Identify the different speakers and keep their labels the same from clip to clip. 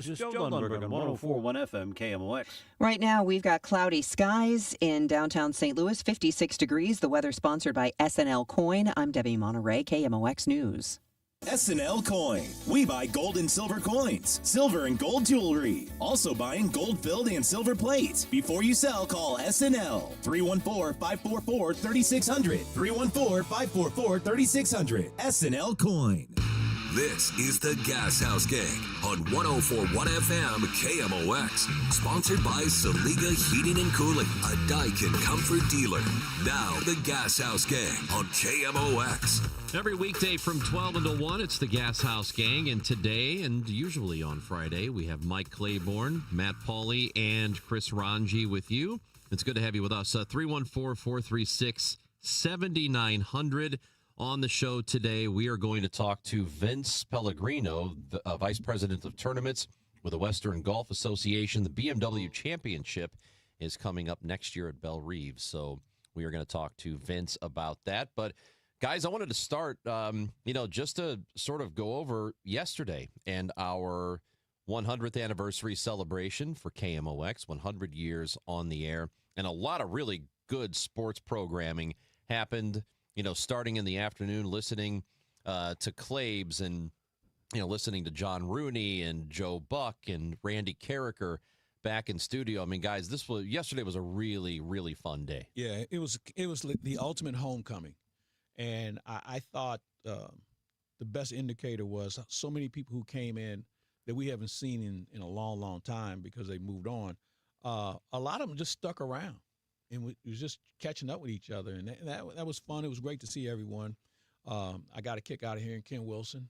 Speaker 1: Meteorologist Joe Lundberg on 104.1 FM KMOX.
Speaker 2: Right now, we've got cloudy skies in downtown St. Louis, 56 degrees. The weather sponsored by SNL Coin. I'm Debbie Monterey, KMOX News.
Speaker 3: SNL Coin. We buy gold and silver coins, silver and gold jewelry. Also buying gold-filled and silver plates. Before you sell, call SNL. 314-544-3600. 314-544-3600. SNL Coin.
Speaker 4: This is the Gashouse Gang on 104.1 FM KMOX. Sponsored by Saliga Heating and Cooling, a Daikin comfort dealer. Now, the Gashouse Gang on KMOX.
Speaker 5: Every weekday from 12 until 1, it's the Gashouse Gang. And today, and usually on Friday, we have Mike Claiborne, Matt Pauley, and Chris Ranji with you. It's good to have you with us. 314-436-7900. On the show today, we are going to talk to Vince Pellegrino, the Vice President of Tournaments with the Western Golf Association. The BMW Championship is coming up next year at Belle Reeve, so we are going to talk to Vince about that. But, guys, I wanted to start, just to sort of go over yesterday and our 100th anniversary celebration for KMOX, 100 years on the air, and a lot of really good sports programming happened. Starting in the afternoon, listening to Claibs and, listening to John Rooney and Joe Buck and Randy Carricker back in studio. I mean, guys, yesterday was a really, really fun day.
Speaker 6: Yeah, it was the ultimate homecoming. And I thought the best indicator was so many people who came in that we haven't seen in a long, long time because they moved on. A lot of them just stuck around. And we was just catching up with each other, and that was fun. It was great to see everyone. I got a kick out of hearing Ken Wilson,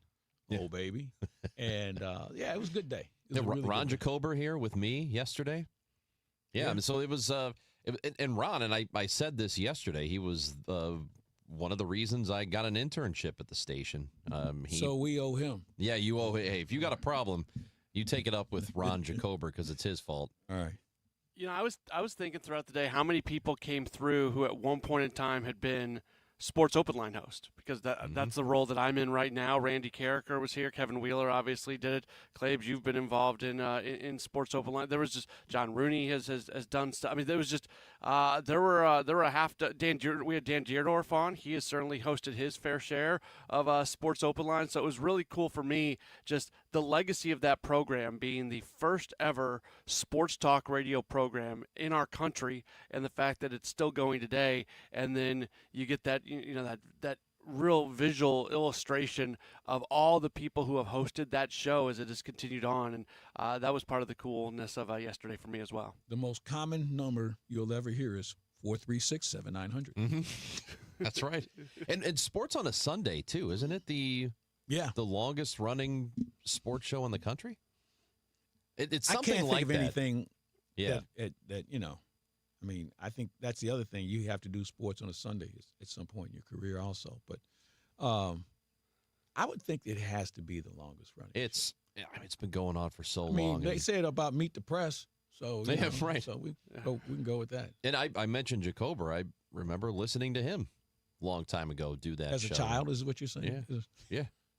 Speaker 6: old baby, and it was a good day. Really
Speaker 5: Ron Jacober here with me yesterday. Yeah. I mean, so it was, and Ron, and I said this yesterday, he was one of the reasons I got an internship at the station.
Speaker 6: So we owe him.
Speaker 5: Yeah, you owe. Hey, if you got a problem, you take it up with Ron Jacober because it's his fault.
Speaker 6: All right.
Speaker 7: I was thinking throughout the day how many people came through who at one point in time had been Sports Open Line host, because that's the role that I'm in right now. Randy Carricker was here. Kevin Wheeler obviously did it. Claibs, you've been involved in Sports Open Line. There was just John Rooney has done stuff. I mean, there was just there were a half. We had Dan Deerdorf on. He has certainly hosted his fair share of Sports Open Line. So it was really cool for me, just the legacy of that program being the first ever sports talk radio program in our country, and the fact that it's still going today. And then you get that that real visual illustration of all the people who have hosted that show as it has continued on. And that was part of the coolness of yesterday for me as well.
Speaker 6: The most common number you'll ever hear is 436-7900.
Speaker 5: Mm-hmm. That's right. And sports on a Sunday, too, isn't it? The longest running sports show in the country? It's something
Speaker 6: I can't
Speaker 5: like
Speaker 6: think of
Speaker 5: that.
Speaker 6: anything
Speaker 5: Yeah.
Speaker 6: that I mean, I think that's the other thing. You have to do sports on a Sunday at some point in your career also. But I would think it has to be the longest running.
Speaker 5: It's been going on for so long.
Speaker 6: I mean, they say it about Meet the Press. So,
Speaker 5: right.
Speaker 6: So we can go with that.
Speaker 5: And I mentioned Jacober. I remember listening to him a long time ago do that
Speaker 6: As
Speaker 5: show.
Speaker 6: a child, is what you're saying?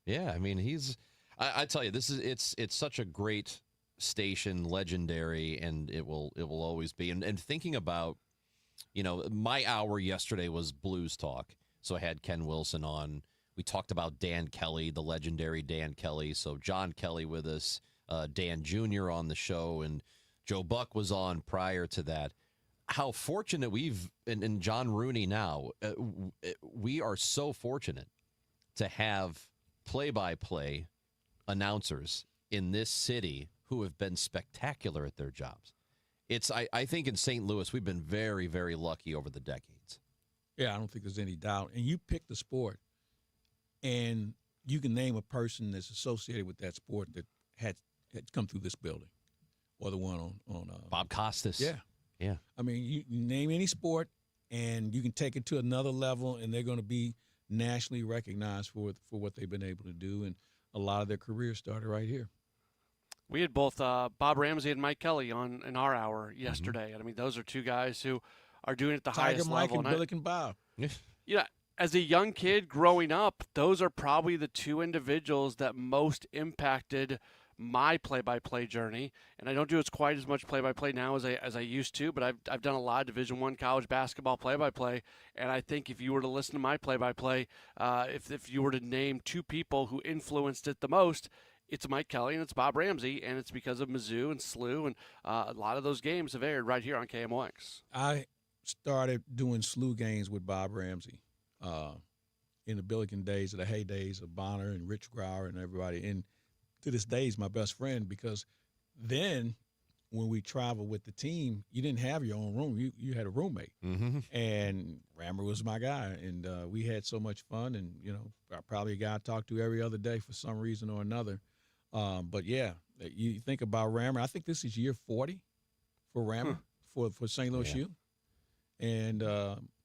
Speaker 5: Yeah. I mean, I tell you, it's such a great station, legendary, and it will always be. And thinking about, my hour yesterday was Blues Talk. So I had Ken Wilson on. We talked about Dan Kelly, the legendary Dan Kelly. So John Kelly with us, Dan Jr. on the show, and Joe Buck was on prior to that. How fortunate and John Rooney now, we are so fortunate to have play-by-play announcers in this city who have been spectacular at their jobs. I think in St. Louis, we've been very, very lucky over the decades.
Speaker 6: Yeah, I don't think there's any doubt. And you pick the sport, and you can name a person that's associated with that sport that had come through this building, or the one on
Speaker 5: Bob Costas. Yeah.
Speaker 6: I mean, you name any sport, and you can take it to another level, and they're going to be nationally recognized for what they've been able to do. And a lot of their careers started right here.
Speaker 7: We had both Bob Ramsey and Mike Kelly on in our hour yesterday. Mm-hmm. And I mean, those are two guys who are doing it at the highest
Speaker 6: Mike
Speaker 7: level.
Speaker 6: And Billick and Bob.
Speaker 7: As a young kid growing up, those are probably the two individuals that most impacted my play-by-play journey, and I don't do as quite as much play-by-play now as I used to, but I've done a lot of Division I college basketball play-by-play, and I think if you were to listen to my play-by-play, if you were to name two people who influenced it the most, it's Mike Kelly and it's Bob Ramsey, and it's because of Mizzou and SLU, and a lot of those games have aired right here on KMOX.
Speaker 6: I started doing SLU games with Bob Ramsey in the Billiken days, of the heydays of Bonner and Rich Grauer and everybody. And to this day, he's my best friend, because then when we traveled with the team, you didn't have your own room. You had a roommate.
Speaker 5: Mm-hmm.
Speaker 6: And Rammer was my guy. And we had so much fun. And, probably a guy I talked to every other day for some reason or another. But, yeah, you think about Rammer. I think this is year 40 for Rammer for St. Louis U. And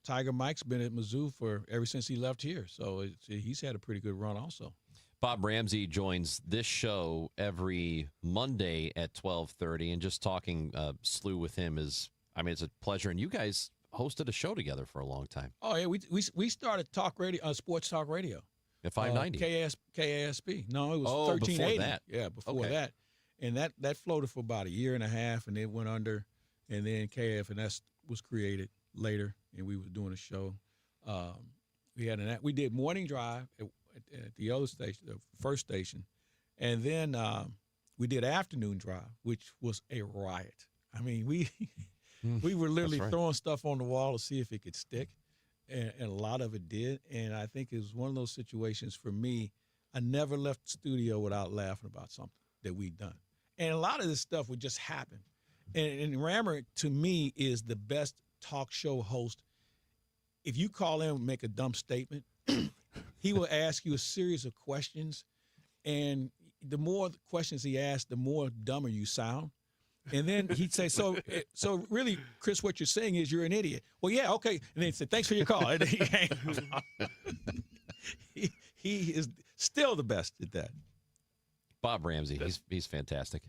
Speaker 6: Tiger Mike's been at Mizzou ever since he left here. So he's had a pretty good run also.
Speaker 5: Bob Ramsey joins this show every Monday at 12:30, and just talking SLU with him it's a pleasure. And you guys hosted a show together for a long time.
Speaker 6: Oh, yeah, we started talk radio, sports talk radio.
Speaker 5: At 590.
Speaker 6: KASP. No, it was 1380.
Speaker 5: Before that.
Speaker 6: Yeah, before that. And that floated for about a year and a half, and it went under, and then KFNS was created later, and we were doing a show. We did morning drive at the other station, the first station, and then we did afternoon drive, which was a riot. I mean, we were literally throwing stuff on the wall to see if it could stick, and a lot of it did. And I think it was one of those situations for me. I never left the studio without laughing about something that we'd done, and a lot of this stuff would just happen. And Rammer, to me, is the best talk show host. If you call him and make a dumb statement, he will ask you a series of questions, and the more questions he asks, the more dumber you sound. And then he'd say, so really, Chris, what you're saying is you're an idiot. Well, yeah, okay. And then he'd say, thanks for your call. And he is still the best at that.
Speaker 5: Bob Ramsey, he's fantastic.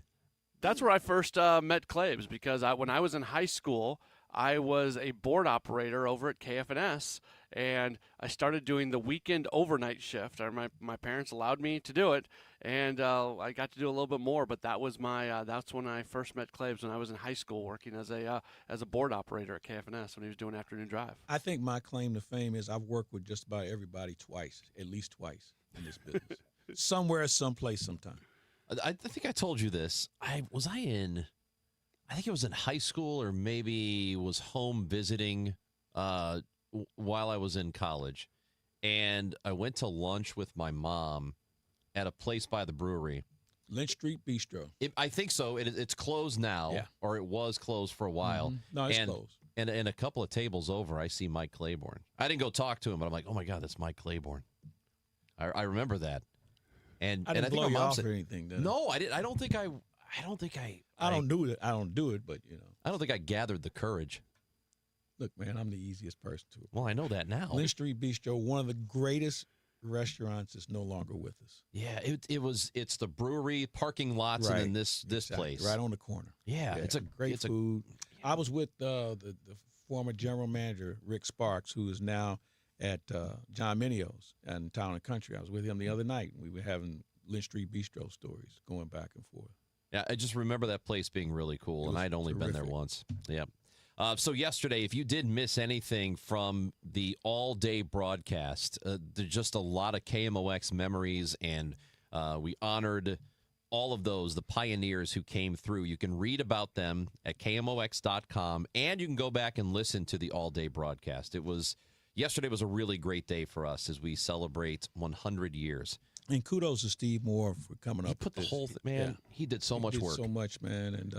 Speaker 7: That's where I first met Claves, because when I was in high school, I was a board operator over at KFNS, and I started doing the weekend overnight shift. My parents allowed me to do it, and I got to do a little bit more. But that was that's when I first met Claves, when I was in high school working as a board operator at KFNS when he was doing afternoon drive.
Speaker 6: I think my claim to fame is I've worked with just about everybody twice, at least twice in this business, somewhere, someplace, sometime.
Speaker 5: I think I told you this. I think it was in high school, or maybe was home visiting while I was in college. And I went to lunch with my mom at a place by the brewery.
Speaker 6: Lynch Street Bistro.
Speaker 5: I think so. It's closed now, or it was closed for a while.
Speaker 6: Mm-hmm. No, it's closed.
Speaker 5: And a couple of tables over, I see Mike Claiborne. I didn't go talk to him, but I'm like, oh, my God, that's Mike Claiborne. I remember that. And
Speaker 6: I didn't
Speaker 5: I think
Speaker 6: blow you
Speaker 5: my mom
Speaker 6: off
Speaker 5: said,
Speaker 6: or anything.
Speaker 5: No, I didn't. I don't
Speaker 6: do it. I don't do it, but
Speaker 5: I don't think I gathered the courage.
Speaker 6: Look, man, I'm the easiest person to.
Speaker 5: Well, I know that now.
Speaker 6: Lynch Street Bistro, one of the greatest restaurants, is no longer with us.
Speaker 5: Yeah, it's the brewery, parking lots, and then this place
Speaker 6: right on the corner.
Speaker 5: Yeah, it's a
Speaker 6: great food. I was with the former general manager Rick Sparks, who is now at John Minio's in Town and Country. I was with him the other night. We were having Lynch Street Bistro stories going back and forth.
Speaker 5: Yeah, I just remember that place being really cool, and I'd only been there once. Yeah. So yesterday, if you did miss anything from the all-day broadcast, there's just a lot of KMOX memories, and we honored all of those, the pioneers who came through. You can read about them at KMOX.com, and you can go back and listen to the all-day broadcast. Yesterday was a really great day for us as we celebrate 100 years.
Speaker 6: And kudos to Steve Moore for coming up.
Speaker 5: He put the whole thing, man. Yeah. He did so much work.
Speaker 6: So much, man. And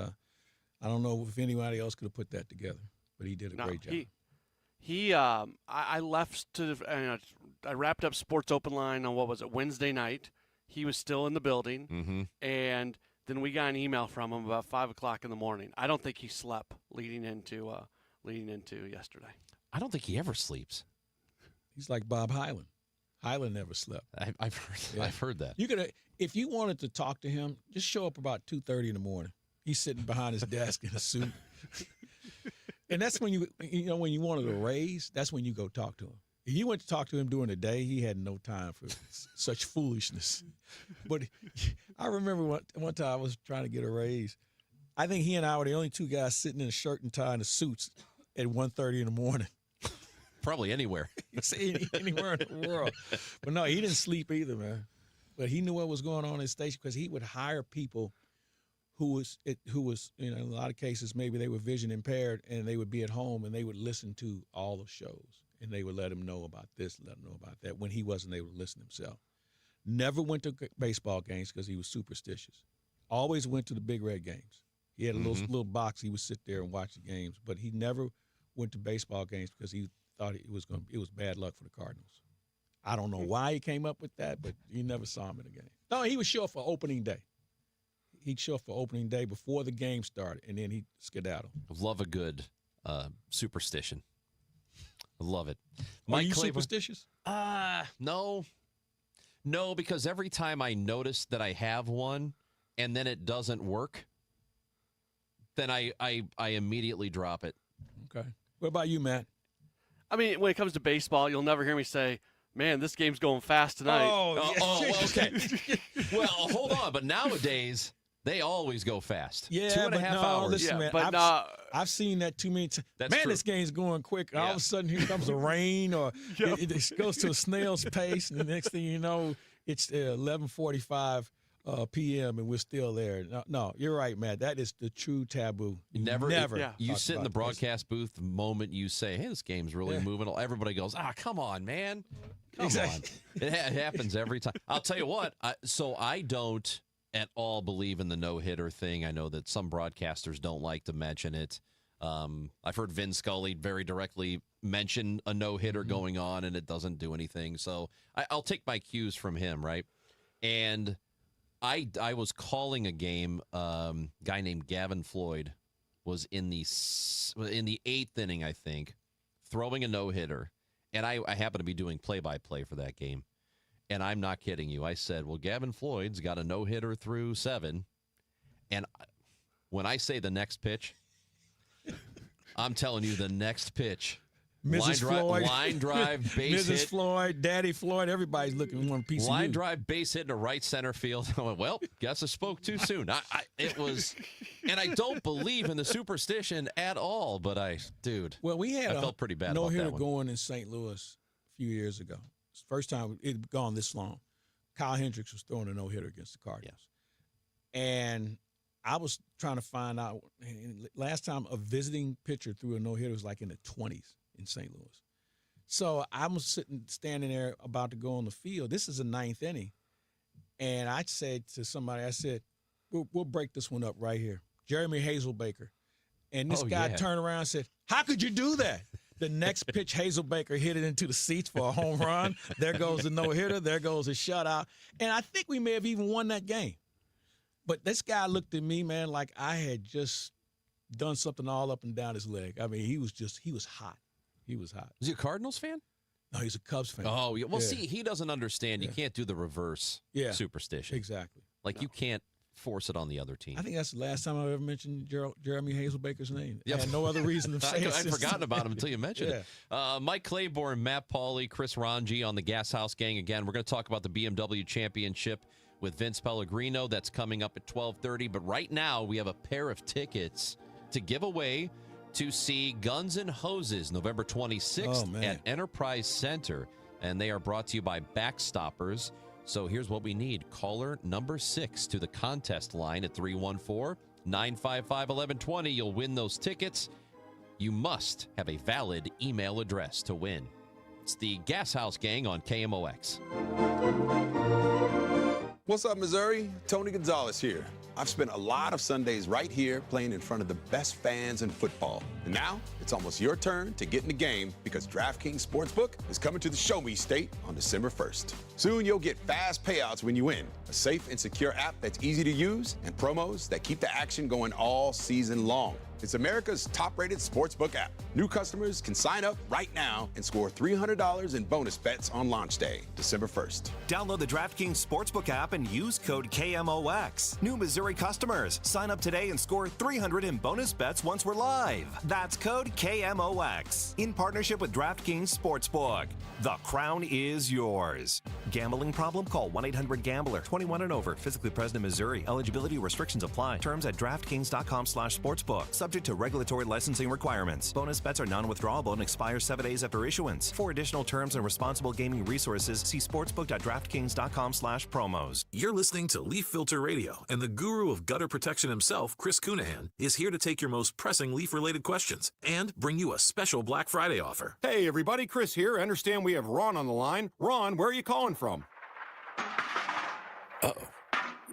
Speaker 6: I don't know if anybody else could have put that together, but he did a great job.
Speaker 7: I left I wrapped up Sports Open Line on Wednesday night. He was still in the building, and then we got an email from him about 5:00 in the morning. I don't think he slept leading into yesterday.
Speaker 5: I don't think he ever sleeps.
Speaker 6: He's like Bob Hyland. Hyland never slept.
Speaker 5: I've heard that.
Speaker 6: You could, if you wanted to talk to him, just show up about 2:30 in the morning. He's sitting behind his desk in a suit, and that's when when you wanted a raise. That's when you go talk to him. He went to talk to him during the day. He had no time for such foolishness. But I remember one time I was trying to get a raise. I think he and I were the only two guys sitting in a shirt and tie and a suits at 1:30 in the morning.
Speaker 5: Probably anywhere.
Speaker 6: Anywhere in the world. But no, he didn't sleep either, man. But he knew what was going on in the station because he would hire people who was, in a lot of cases, maybe they were vision impaired, and they would be at home and they would listen to all the shows. And they would let him know about this, let him know about that when he wasn't able to listen himself. Never went to baseball games because he was superstitious. Always went to the Big Red games. He had a little box. He would sit there and watch the games. But he never went to baseball games because he thought it was bad luck for the Cardinals. I don't know why he came up with that, but you never saw him in a game. No, he would show up for opening day. He'd show up for opening day before the game started, and then he'd skedaddle.
Speaker 5: Love a good superstition. I love it.
Speaker 6: Are you superstitious?
Speaker 5: No, because every time I notice that I have one and then it doesn't work, then I immediately drop it.
Speaker 6: Okay. What about you, Matt?
Speaker 7: I mean, when it comes to baseball, you'll never hear me say, man, this game's going fast tonight.
Speaker 5: Okay. Well, hold on. But nowadays, they always go fast.
Speaker 6: Yeah,
Speaker 5: 2.5 hours.
Speaker 6: Listen, man,
Speaker 7: but
Speaker 6: I've seen that too many times.
Speaker 5: That's
Speaker 6: man,
Speaker 5: true.
Speaker 6: This game's going quick. All of a sudden, here comes the rain, or it goes to a snail's pace, and the next thing you know, it's 11:45 p.m. and we're still there. No, you're right, Matt. That is the true taboo.
Speaker 5: Never. You
Speaker 6: talk
Speaker 5: sit in
Speaker 6: about
Speaker 5: the broadcast booth the moment you say, hey, this game's really moving. Everybody goes, come on, man. Come on. It happens every time. I'll tell you what. I don't at all believe in the no-hitter thing. I know that some broadcasters don't like to mention it. I've heard Vin Scully very directly mention a no-hitter going on, and it doesn't do anything. So I'll take my cues from him, right? And I was calling a game. Guy named Gavin Floyd was in the 8th inning, I think, throwing a no-hitter. And I happened to be doing play-by-play for that game. And I'm not kidding you. I said, well, Gavin Floyd's got a no-hitter through 7. And when I say the next pitch, I'm telling you the next pitch.
Speaker 6: Mrs. Floyd.
Speaker 5: Line drive, base hit.
Speaker 6: Mrs. Floyd, Daddy Floyd, everybody's looking one piece of you.
Speaker 5: Line drive, base hit into right center field. I went, well, guess I spoke too soon. It was, and I don't believe in the superstition at all, but
Speaker 6: Well, we had
Speaker 5: I felt pretty bad about
Speaker 6: no-hitter
Speaker 5: that one.
Speaker 6: going in St. Louis a few years ago. It's the first time it had gone this long. Kyle Hendricks was throwing a no-hitter against the Cardinals. Yeah. And I was trying to find out, last time a visiting pitcher threw a no-hitter was like in the 20s. In St. Louis. So I was standing there about to go on the field. This is the 9th inning. And I said to somebody, we'll break this one up right here. Jeremy Hazelbaker. And this guy turned around and said, how could you do that? The next pitch, Hazelbaker hit it into the seats for a home run. There goes the no-hitter. There goes a shutout. And I think we may have even won that game. But this guy looked at me, man, like I had just done something all up and down his leg. I mean, he was hot. He was hot.
Speaker 5: Was he a Cardinals fan?
Speaker 6: No, he's a Cubs fan.
Speaker 5: Oh, yeah. Well, see, he doesn't understand. You can't do the reverse superstition.
Speaker 6: Exactly.
Speaker 5: You can't force it on the other team.
Speaker 6: I think that's the last time I've ever mentioned Jeremy Hazelbaker's name. I had no other reason to say it.
Speaker 5: I'd forgotten about him until you mentioned it. Mike Claiborne, Matt Pauley, Chris Ranji on the Gashouse Gang. Again, we're going to talk about the BMW Championship with Vince Pellegrino. That's coming up at 12:30. But right now, we have a pair of tickets to give away to see Guns N' Hoses November 26th at Enterprise Center. And they are brought to you by Backstoppers. So here's what we need. Caller number 6 to the contest line at 314-955-1120. You'll win those tickets. You must have a valid email address to win. It's the Gashouse Gang on KMOX.
Speaker 8: What's up, Missouri? Tony Gonzalez here. I've spent a lot of Sundays right here playing in front of the best fans in football. And now it's almost your turn to get in the game because DraftKings Sportsbook is coming to the Show Me State on December 1st. Soon you'll get fast payouts when you win, a safe and secure app that's easy to use, and promos that keep the action going all season long. It's America's top-rated sportsbook app. New customers can sign up right now and score $300 in bonus bets on launch day, December 1st.
Speaker 9: Download the DraftKings Sportsbook app and use code KMOX. New Missouri customers, sign up today and score $300 in bonus bets once we're live. That's That's code KMOX. In partnership with DraftKings Sportsbook. The crown is yours. Gambling problem? Call 1-800-GAMBLER. 21 and over. Physically present in Missouri. Eligibility restrictions apply. Terms at DraftKings.com/sportsbook. Subject to regulatory licensing requirements. Bonus bets are non-withdrawable and expire 7 days after issuance. For additional terms and responsible gaming resources, see sportsbook.draftkings.com/promos.
Speaker 10: You're listening to Leaf Filter Radio, and the guru of gutter protection himself, Chris Cunahan, is here to take your most pressing leaf-related questions and bring you a special Black Friday offer.
Speaker 11: Hey, everybody, Chris here. I understand we have Ron on the line. Ron, where are you calling from?
Speaker 12: Uh-oh.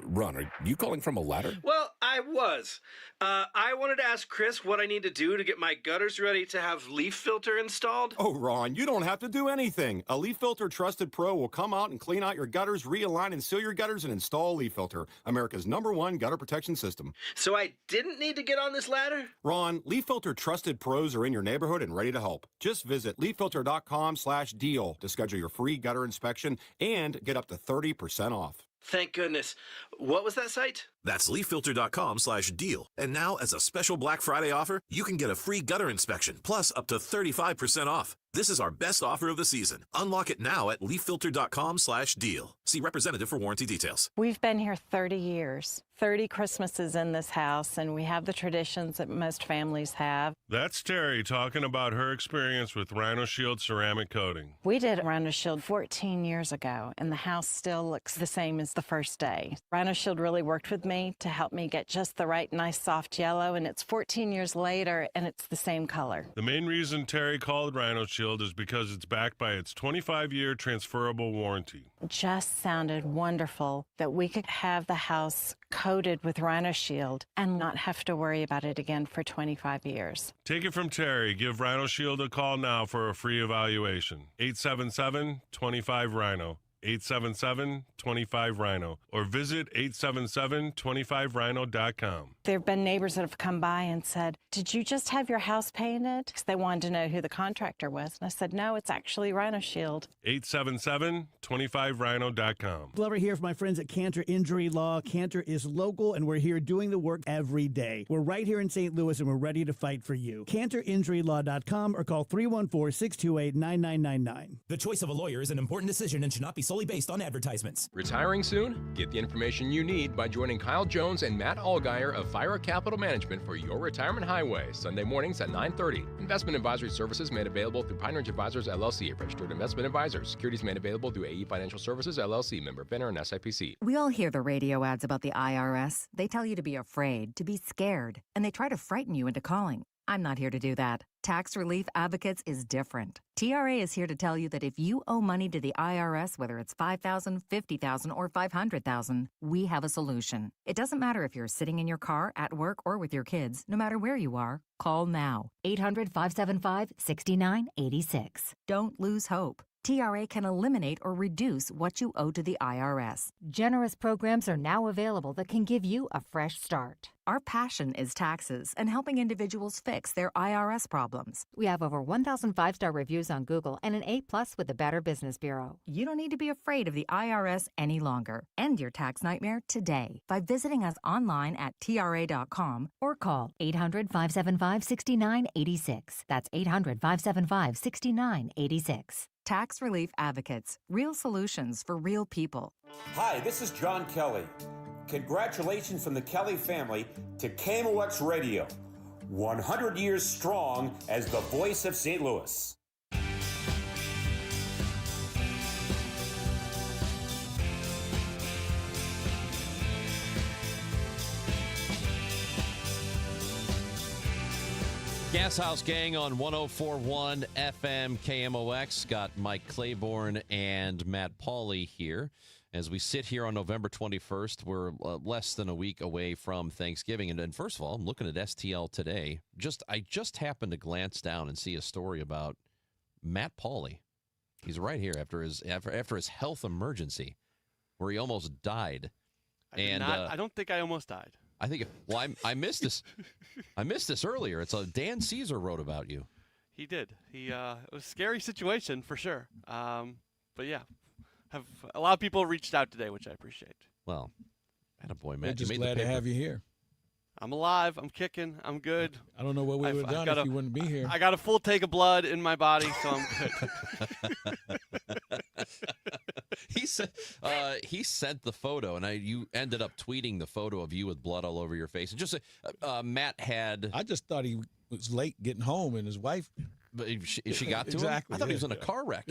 Speaker 12: Ron, are you calling from a ladder?
Speaker 13: Well, I was. I wanted to ask Chris what I need to do to get my gutters ready to have leaf filter installed.
Speaker 11: Oh, Ron, you don't have to do anything. A Leaf Filter Trusted Pro will come out and clean out your gutters, realign and seal your gutters, and install a Leaf Filter, America's #1 gutter protection system.
Speaker 13: So I didn't need to get on this ladder?
Speaker 11: Ron, Leaf Filter Trusted Pros are in your neighborhood and ready to help. Just visit leaffilter.com/deal to schedule your free gutter inspection and get up to 30% off.
Speaker 13: Thank goodness. What was that site?
Speaker 10: That's leaffilter.com/deal. And now, as a special Black Friday offer, you can get a free gutter inspection, plus up to 35% off. This is our best offer of the season. Unlock it now at leaffilter.com/deal. See representative for warranty details.
Speaker 14: We've been here 30 years, 30 Christmases in this house, and we have the traditions that most families have.
Speaker 15: That's Terry talking about her experience with Rhino Shield ceramic coating.
Speaker 14: We did Rhino Shield 14 years ago, and the house still looks the same as the first day. Rhino Shield really worked with me to help me get just the right nice soft yellow, and it's 14 years later, and it's the same color.
Speaker 15: The main reason Terry called Rhino Shield is because it's backed by its 25-year transferable warranty.
Speaker 14: It just sounded wonderful that we could have the house coated with Rhino Shield and not have to worry about it again for 25 years.
Speaker 15: Take it from Terry. Give Rhino Shield a call now for a free evaluation. 877-25-RHINO. 877-25-RHINO, or visit 877-25rhino.com.
Speaker 14: There have been neighbors that have come by and said, "Did you just have your house painted?" Because they wanted to know who the contractor was. And I said, "No, it's actually Rhino Shield."
Speaker 15: 877-25rhino.com.
Speaker 16: Glover here from my friends at Cantor Injury Law. Cantor is local, and we're here doing the work every day. We're right here in St. Louis, and we're ready to fight for you. CantorInjuryLaw.com or call 314-628-9999.
Speaker 17: The choice of a lawyer is an important decision and should not be solely based on advertisements.
Speaker 18: Retiring soon? Get the information you need by joining Kyle Jones and Matt Allgeier of Fire Capital Management for your retirement highway, Sunday mornings at 9:30. Investment advisory services made available through Pine Ridge Advisors, LLC, a registered investment advisor. Securities made available through AE Financial Services, LLC, member FINRA and SIPC.
Speaker 19: We all hear the radio ads about the IRS. They tell you to be afraid, to be scared, and they try to frighten you into calling. I'm not here to do that. Tax Relief Advocates is different. TRA is here to tell you that if you owe money to the IRS, whether it's $5,000, $50,000, or $500,000, we have a solution. It doesn't matter if you're sitting in your car, at work, or with your kids. No matter where you are, call now. 800-575-6986. Don't lose hope. TRA can eliminate or reduce what you owe to the IRS.
Speaker 20: Generous programs are now available that can give you a fresh start.
Speaker 19: Our passion is taxes and helping individuals fix their IRS problems.
Speaker 20: We have over 1,000 5-star reviews on Google and an A+ with the Better Business Bureau.
Speaker 19: You don't need to be afraid of the IRS any longer. End your tax nightmare today by visiting us online at TRA.com or call
Speaker 20: 800-575-6986. That's 800-575-6986.
Speaker 19: Tax Relief Advocates. Real solutions for real people.
Speaker 21: Hi, this is John Kelly. Congratulations from the Kelly family to KMOX Radio. 100 years strong as the voice of St. Louis.
Speaker 5: Gashouse Gang on 104.1 FM KMOX. Got Mike Claiborne and Matt Pauley here. As we sit here on November 21st, we're less than a week away from Thanksgiving. And first of all, I'm looking at STL today. I just happened to glance down and see a story about Matt Pauley. He's right here after his health emergency, where he almost died.
Speaker 7: I don't think I almost died.
Speaker 5: I think. Well, I missed this. I missed this earlier. It's Dan Caesar wrote about you.
Speaker 7: He did. It was a scary situation for sure. But yeah, have a lot of people reached out today, which I appreciate.
Speaker 5: Well, attaboy,
Speaker 6: We're
Speaker 5: Matt.
Speaker 6: just
Speaker 5: you made
Speaker 6: glad
Speaker 5: the
Speaker 6: to
Speaker 5: paper.
Speaker 6: have you here.
Speaker 7: I'm alive. I'm kicking. I'm good.
Speaker 6: I don't know what we would have done if you wouldn't be here.
Speaker 7: I got a full tank of blood in my body, so I'm good.
Speaker 5: He sent the photo, and you ended up tweeting the photo of you with blood all over your face. And just Matt had.
Speaker 6: I just thought he was late getting home, and his wife.
Speaker 5: But she got to
Speaker 6: exactly.
Speaker 5: him. I thought he was in a car wreck.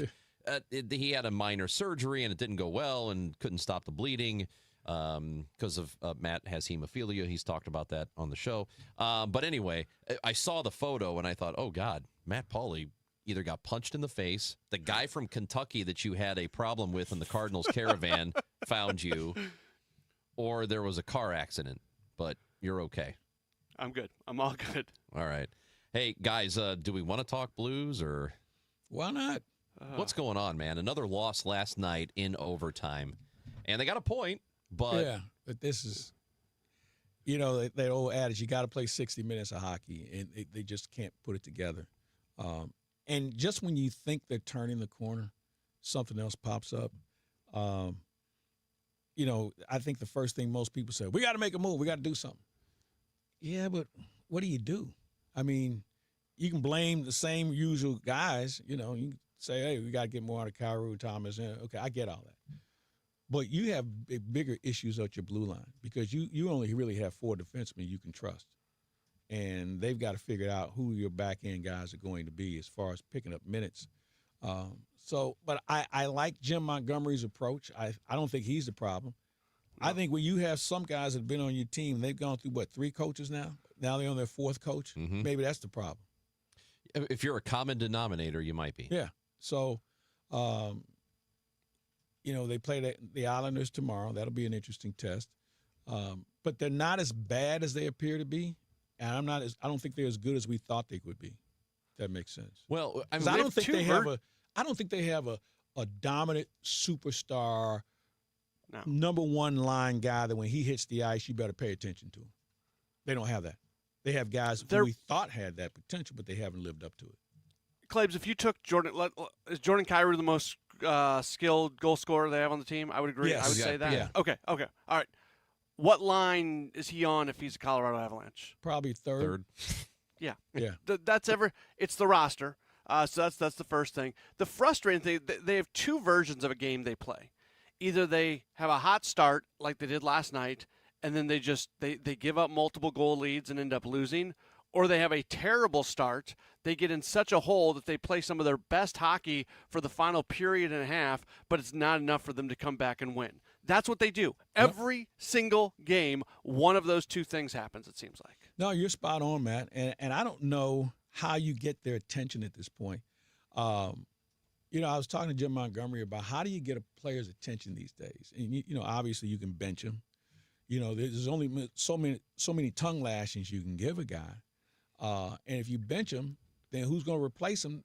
Speaker 5: He had a minor surgery, and it didn't go well, and couldn't stop the bleeding because of Matt has hemophilia. He's talked about that on the show. But anyway, I saw the photo, and I thought, oh God, Matt Pauley either got punched in the face, the guy from Kentucky that you had a problem with in the Cardinals caravan found you, or there was a car accident. But you're okay.
Speaker 7: I'm good. I'm all good.
Speaker 5: All right. Hey, guys, do we want to talk Blues or?
Speaker 6: Why not?
Speaker 5: What's going on, man? Another loss last night in overtime. And they got a point, but.
Speaker 6: Yeah, but this is, that old adage, you got to play 60 minutes of hockey, and they just can't put it together. And just when you think they're turning the corner, something else pops up. I think the first thing most people say, we got to make a move. We got to do something. Yeah, but what do you do? I mean, you can blame the same usual guys. You can say, hey, we got to get more out of Kyrou, Thomas. Okay, I get all that. But you have bigger issues at your blue line because you only really have 4 defensemen you can trust. And they've got to figure out who your back-end guys are going to be as far as picking up minutes. But I like Jim Montgomery's approach. I don't think he's the problem. No. I think when you have some guys that have been on your team, they've gone through, 3 coaches now? Now they're on their 4th coach?
Speaker 5: Mm-hmm.
Speaker 6: Maybe that's the problem.
Speaker 5: If you're a common denominator, you might be.
Speaker 6: Yeah. So, they play the Islanders tomorrow. That'll be an interesting test. But they're not as bad as they appear to be. And I don't think they're as good as we thought they would be. If that makes sense.
Speaker 5: Well,
Speaker 6: I don't think they have a dominant superstar, number one line guy that when he hits the ice, you better pay attention to him. They don't have that. They have guys who we thought had that potential, but they haven't lived up to it.
Speaker 7: Claibs, if you took is Jordan Kyrou the most skilled goal scorer they have on the team? I would agree.
Speaker 6: Yes.
Speaker 7: I would say that.
Speaker 6: Yeah.
Speaker 7: Okay. All right. What line is he on if he's a Colorado Avalanche?
Speaker 6: Probably third.
Speaker 7: Yeah.
Speaker 6: Yeah.
Speaker 7: It's the roster. So that's the first thing. The frustrating thing, they have 2 versions of a game they play. Either they have a hot start like they did last night, and then they give up multiple goal leads and end up losing, or they have a terrible start. They get in such a hole that they play some of their best hockey for the final period and a half, but it's not enough for them to come back and win. That's what they do. Every single game, one of those 2 things happens, it seems like.
Speaker 6: No, you're spot on, Matt. And I don't know how you get their attention at this point. I was talking to Jim Montgomery about how do you get a player's attention these days? And, obviously you can bench him. There's only so many tongue lashings you can give a guy. And if you bench him, then who's going to replace him?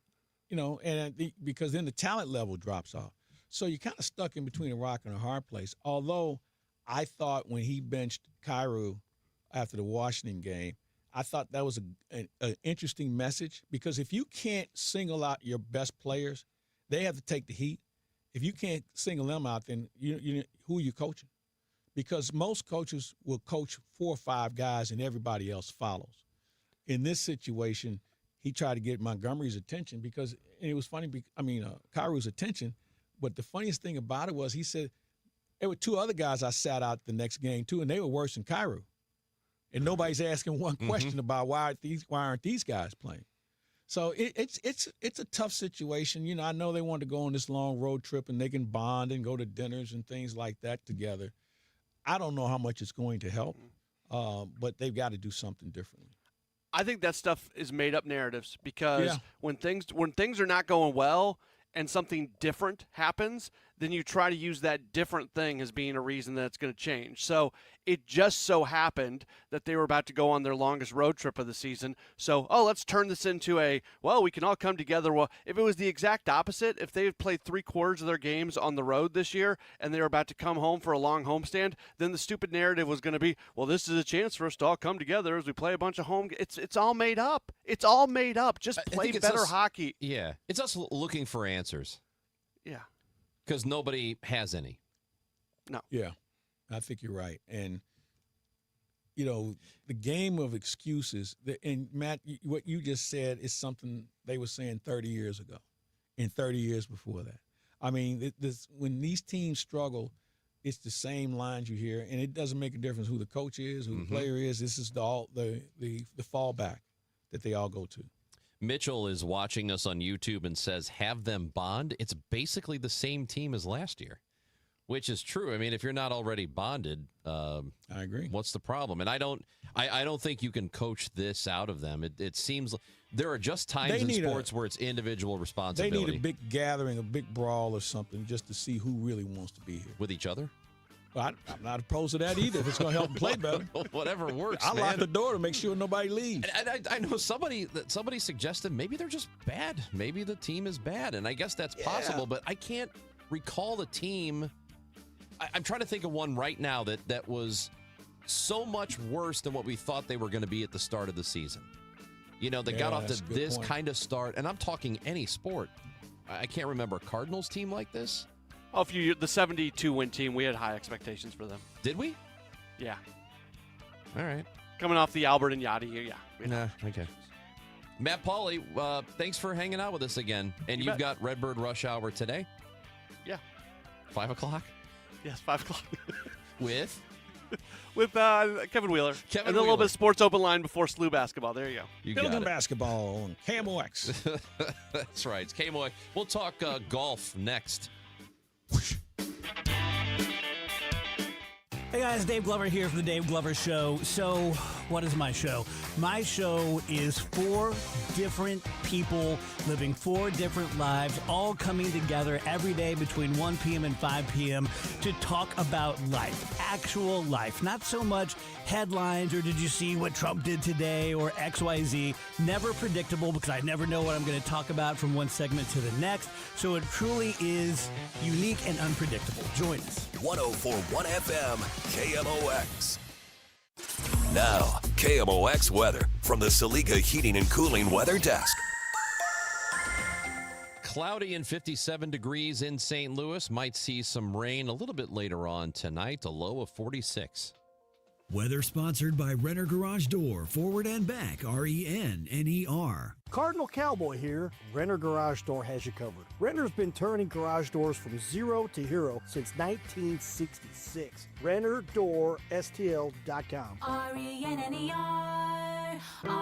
Speaker 6: Because then the talent level drops off. So you're kind of stuck in between a rock and a hard place. Although I thought when he benched Kyrou after the Washington game, I thought that was an interesting message because if you can't single out your best players, they have to take the heat. If you can't single them out, then who are you coaching? Because most coaches will coach 4 or 5 guys and everybody else follows. In this situation, he tried to get Montgomery's attention because it was funny. Kyrou's attention. But the funniest thing about it was he said there were 2 other guys I sat out the next game too, and they were worse than Kyrou. And nobody's asking one question about why aren't these guys playing? So it's a tough situation. I know they want to go on this long road trip and they can bond and go to dinners and things like that together. I don't know how much it's going to help, but they've got to do something differently.
Speaker 7: I think that stuff is made up narratives because when things are not going well and something different happens, then you try to use that different thing as being a reason that it's going to change. So it just so happened that they were about to go on their longest road trip of the season. So, let's turn this into we can all come together. Well, if it was the exact opposite, if they had played 3/4 of their games on the road this year and they were about to come home for a long homestand, then the stupid narrative was going to be, well, this is a chance for us to all come together as we play a bunch of home. It's all made up. It's all made up. Just play better hockey.
Speaker 5: Yeah. It's us looking for answers.
Speaker 7: Yeah.
Speaker 5: Because nobody has any.
Speaker 7: No.
Speaker 6: Yeah, I think you're right. And, the game of excuses. And Matt, what you just said is something they were saying 30 years ago, and 30 years before that. I mean, when these teams struggle, it's the same lines you hear, and it doesn't make a difference who the coach is, who the player is. This is the fallback that they all go to.
Speaker 5: Mitchell is watching us on YouTube and says, have them bond. It's basically the same team as last year, which is true. I mean, if you're not already bonded,
Speaker 6: I agree.
Speaker 5: What's the problem? And I don't think you can coach this out of them. It seems there are just times in sports where it's individual responsibility.
Speaker 6: They need a big gathering, a big brawl or something just to see who really wants to be here.
Speaker 5: With each other?
Speaker 6: Well, I'm not opposed to that either if it's going to help them play better.
Speaker 5: Whatever works,
Speaker 6: I lock the door to make sure nobody leaves.
Speaker 5: And I know somebody suggested maybe they're just bad. Maybe the team is bad, and I guess that's possible, but I can't recall the team. I'm trying to think of one right now that was so much worse than what we thought they were going to be at the start of the season. They got off to this kind of start, and I'm talking any sport. I can't remember a Cardinals team like this.
Speaker 7: Oh, the 72-win team, we had high expectations for them.
Speaker 5: Did we?
Speaker 7: Yeah.
Speaker 5: All right.
Speaker 7: Coming off the Albert and Yachty, yeah.
Speaker 5: Okay. Matt Pauley, thanks for hanging out with us again. And you've got Redbird Rush Hour today?
Speaker 7: Yeah.
Speaker 5: 5 o'clock?
Speaker 7: Yes, 5 o'clock.
Speaker 5: With?
Speaker 7: With Kevin Wheeler. And a little bit of Sports Open Line before SLU basketball. There you go.
Speaker 6: Pilgrim basketball on KMOX.
Speaker 5: That's right. It's KMOX. We'll talk golf next.
Speaker 16: Hey guys, Dave Glover here from the Dave Glover Show. So, what is my show? My show is 4 different people living 4 different lives, all coming together every day between 1 p.m. and 5 p.m. to talk about life, actual life. Not so much headlines or did you see what Trump did today or XYZ. Never predictable because I never know what I'm going to talk about from one segment to the next. So it truly is unique and unpredictable. Join us.
Speaker 4: 104.1 FM, KMOX. Now, KMOX weather from the Saliga Heating and Cooling Weather Desk.
Speaker 5: Cloudy and 57 degrees in St. Louis. Might see some rain a little bit later on tonight, a low of 46.
Speaker 1: Weather sponsored by Renner Garage Door, forward and back, RENNER.
Speaker 22: Cardinal Cowboy here. Renner Garage Door has you covered. Renner's been turning garage doors from zero to hero since 1966. RennerDoorSTL.com.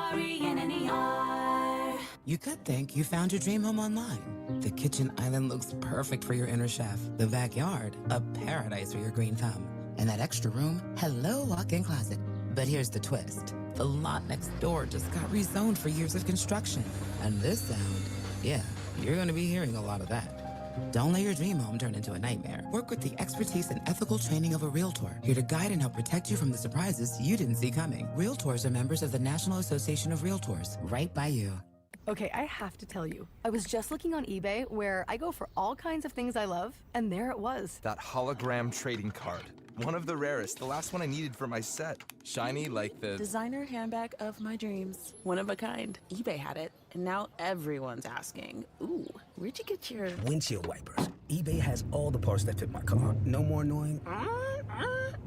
Speaker 23: RENNER. You could think you found your dream home online. The kitchen island looks perfect for your inner chef. The backyard, a paradise for your green thumb. And that extra room, hello walk-in closet. But here's the twist. The lot next door just got rezoned for years of construction. And this sound, yeah, you're going to be hearing a lot of that. Don't let your dream home turn into a nightmare. Work with the expertise and ethical training of a Realtor, here to guide and help protect you from the surprises you didn't see coming. Realtors are members of the National Association of Realtors, right by you.
Speaker 24: Okay, I have to tell you, I was just looking on eBay where I go for all kinds of things I love, and there it was.
Speaker 25: That hologram trading card. One of the rarest, the last one I needed for my set. Shiny like the
Speaker 26: designer handbag of my dreams. One of a kind. eBay had it, and now everyone's asking, ooh, where'd you get your
Speaker 27: windshield wipers? eBay has all the parts that fit my car. No more annoying,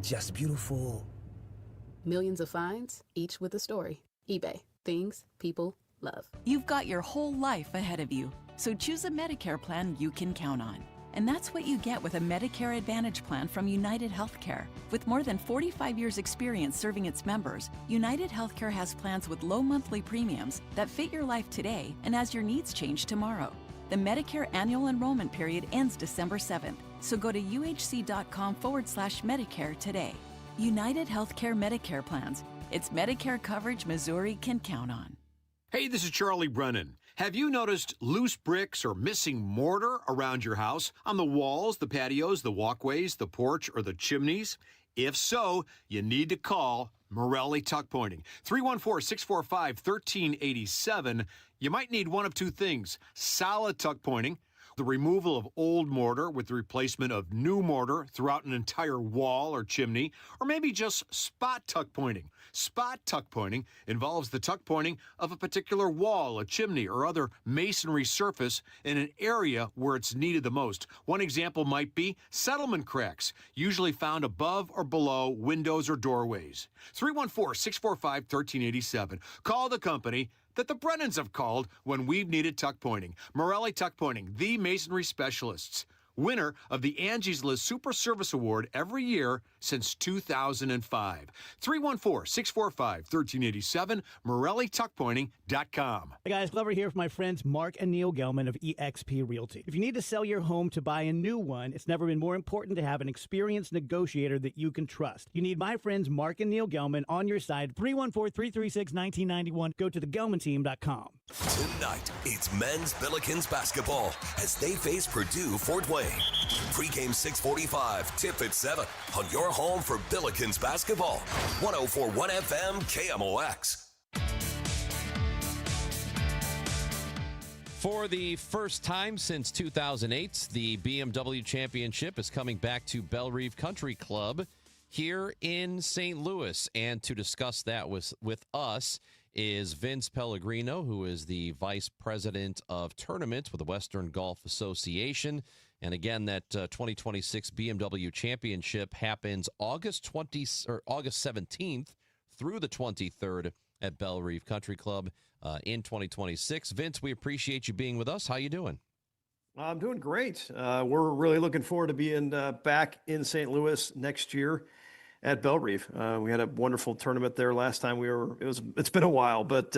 Speaker 27: just beautiful.
Speaker 26: Millions of finds, each with a story. eBay. Things people love.
Speaker 28: You've got your whole life ahead of you, so choose a Medicare plan you can count on. And that's what you get with a Medicare Advantage plan from United Healthcare. With more than 45 years' experience serving its members, United Healthcare has plans with low monthly premiums that fit your life today and as your needs change tomorrow. The Medicare annual enrollment period ends December 7th, so go to uhc.com/Medicare today. United Healthcare Medicare plans. It's Medicare coverage Missouri can count on.
Speaker 29: Hey, this is Charlie Brennan. Have you noticed loose bricks or missing mortar around your house, on the walls, the patios, the walkways, the porch, or the chimneys? If so, you need to call Morelli Tuck Pointing. 314-645-1387. You might need one of two things: solid tuck pointing, the removal of old mortar with the replacement of new mortar throughout an entire wall or chimney, or maybe just spot tuck pointing, Spot tuck pointing involves the tuck pointing of a particular wall, a chimney, or other masonry surface in an area where it's needed the most. One example might be settlement cracks, usually found above or below windows or doorways. 314-645-1387. Call the company that the Brennans have called when we've needed tuck pointing. Morelli Tuck Pointing, the masonry specialists. Winner of the Angie's List Super Service Award every year since 2005. 314-645-1387, MorelliTuckPointing.com.
Speaker 16: Hey guys, Glover here for my friends Mark and Neil Gelman of eXp Realty. If you need to sell your home to buy a new one, it's never been more important to have an experienced negotiator that you can trust. You need my friends Mark and Neil Gelman on your side. 314-336-1991. Go to thegelmanteam.com.
Speaker 4: Tonight, it's men's Billikens basketball as they face Purdue Fort Wayne. Pre-game 6:45, tip at 7 on your home for Billikens basketball. 104.1 FM KMOX.
Speaker 5: For the first time since 2008, the BMW Championship is coming back to Belle Country Club here in St. Louis. And to discuss that with us is Vince Pellegrino, who is the Vice President of Tournaments with the Western Golf Association. And again, that 2026 BMW Championship happens August 17th through the 23rd at Belle Country Club in 2026. Vince, we appreciate you being with us. How you doing?
Speaker 2: I'm doing great. We're really looking forward to being back in St. Louis next year at Belle Reve. We had a wonderful tournament there last time we were. It's been a while, but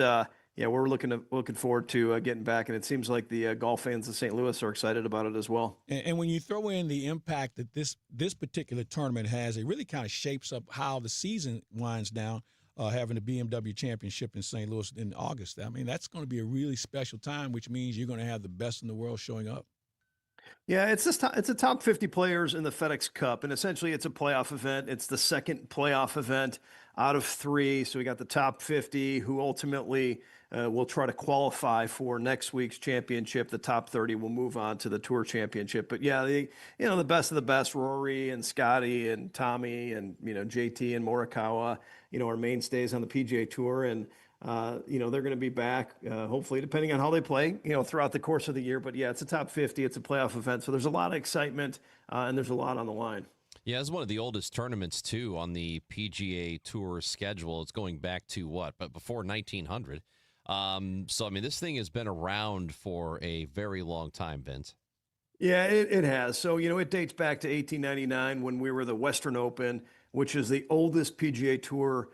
Speaker 2: yeah, we're looking forward to getting back, and it seems like the golf fans of St. Louis are excited about it as well.
Speaker 6: And when you throw in the impact that this particular tournament has, it really kind of shapes up how the season winds down. Having the BMW Championship in St. Louis in August, I mean, that's going to be a really special time, which means you're going to have the best in the world showing up.
Speaker 2: Yeah, it's a top 50 players in the FedEx Cup, and essentially it's a playoff event. It's the second playoff event out of 3. So we got the top 50 who ultimately will try to qualify for next week's championship. The top 30 will move on to the Tour Championship. But yeah, the best of the best, Rory and Scotty and Tommy and JT and Morikawa, are mainstays on the PGA Tour, and they're going to be back, hopefully, depending on how they play, throughout the course of the year. But yeah, it's a top 50. It's a playoff event. So there's a lot of excitement and there's a lot on the line.
Speaker 5: Yeah, it's one of the oldest tournaments, too, on the PGA Tour schedule. It's going back to but before 1900. So, I mean, this thing has been around for a very long time, Vince.
Speaker 2: Yeah, it has. So, it dates back to 1899 when we were the Western Open, which is the oldest PGA Tour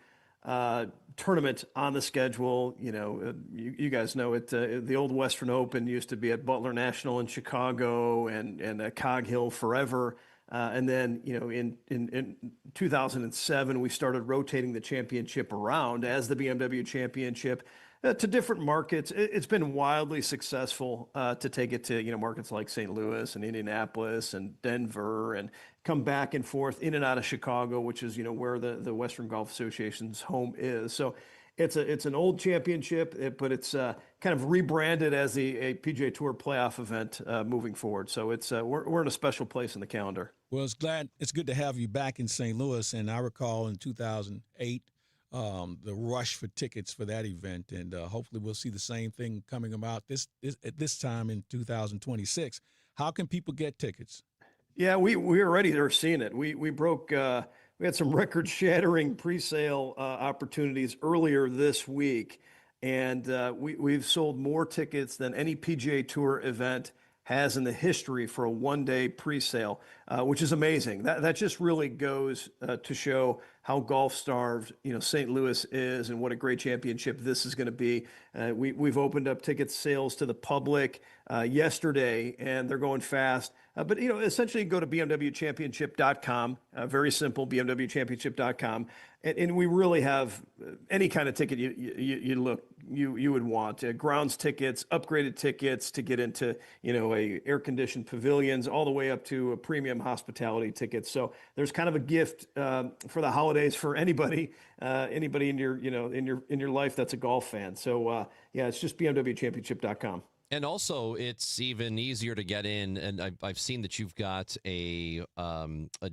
Speaker 2: tournament on the schedule. You guys know it. The old Western Open used to be at Butler National in Chicago and Cog Hill forever. And then, in 2007, we started rotating the championship around as the BMW Championship to different markets. It's been wildly successful to take it to, markets like St. Louis and Indianapolis and Denver, and come back and forth in and out of Chicago, which is, where the Western Golf Association's home is. So it's an old championship, but it's kind of rebranded as a PGA Tour playoff event moving forward. So it's we're in a special place in the calendar.
Speaker 6: Well, it's good to have you back in St. Louis. And I recall in 2008, the rush for tickets for that event, and hopefully we'll see the same thing coming about at this time in 2026. How can people get tickets?
Speaker 2: Yeah, we already are seeing it. We broke. We had some record-shattering pre-sale opportunities earlier this week, and we've sold more tickets than any PGA Tour event has in the history for a one-day pre-sale, which is amazing. That just really goes to show how golf-starved St. Louis is, and what a great championship this is going to be. We've opened up ticket sales to the public yesterday, and they're going fast. But essentially, go to BMWChampionship.com. Very simple, BMWChampionship.com, and we really have any kind of ticket you would want. Grounds tickets, upgraded tickets to get into a air-conditioned pavilions, all the way up to a premium hospitality tickets. So there's kind of a gift for the holidays for anybody in your life that's a golf fan. So yeah, it's just BMWChampionship.com.
Speaker 5: And also, it's even easier to get in, and I've seen that you've got a